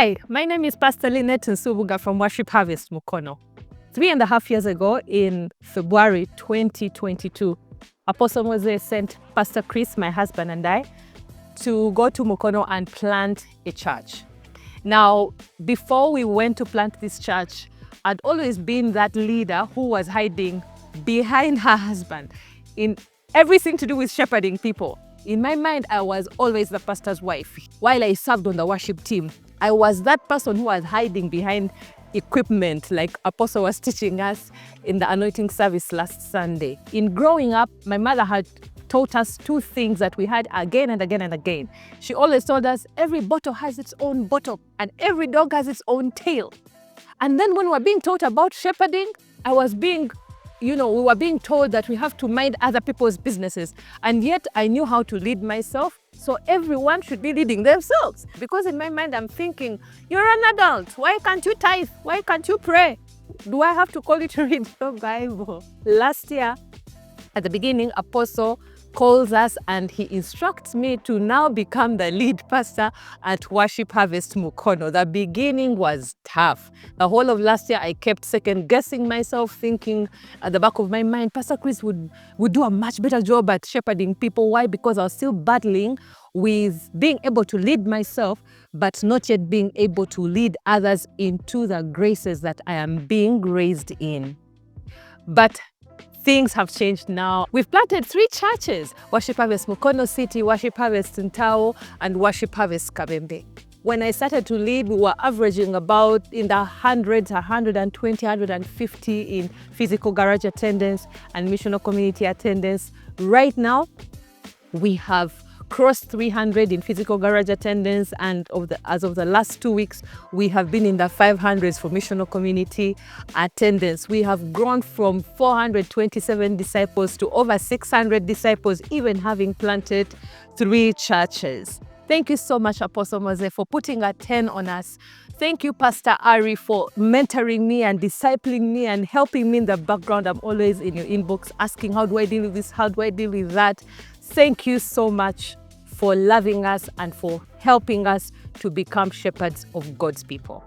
Hi, my name is Pastor Lynnet Nsubuga from WHMukono. 3.5 years ago, in February 2022, Apostle Moses sent Pastor Chris, my husband, and I to go to Mukono and plant a church. Now, before we went to plant this church, I'd always been that leader who was hiding behind her husband in everything to do with shepherding people. In my mind, I was always the pastor's wife. While I served on the worship team, I was that person who was hiding behind equipment, like Apostle was teaching us in the anointing service last Sunday. In growing up, my mother had taught us two things that we had again and again and again. She always told us every bottle has its own bottle and every dog has its own tail. And then when we were being taught about shepherding, we were being told that we have to mind other people's businesses. And yet I knew how to lead myself. So everyone should be leading themselves. Because in my mind, I'm thinking, you're an adult. Why can't you tithe? Why can't you pray? Do I have to call you to read the Bible? Last year, at the beginning, Apostle calls us and he instructs me to now become the lead pastor at WHMukono. The beginning was tough. The whole of last year, I kept second guessing myself, thinking at the back of my mind, Pastor Chris would do a much better job at shepherding people. Why? Because I was still battling with being able to lead myself, but not yet being able to lead others into the graces that I am being raised in. But things have changed now. We've planted 3 churches: WHMukono City, WHM Ntao, and WHM Kabembe. When I started to lead, we were averaging about in the hundreds, 120, 150 in physical garage attendance and missional community attendance. Right now, we have crossed 300 in physical garage attendance, and as of the last 2 weeks, we have been in the 500s for missional community attendance. We have grown from 427 disciples to over 600 disciples, even having planted 3 churches. Thank you so much, Apostle Mose, for putting a 10 on us. Thank you, Pastor Ari, for mentoring me and discipling me and helping me in the background. I'm always in your inbox asking, how do I deal with this? How do I deal with that? Thank you so much for loving us and for helping us to become shepherds of God's people.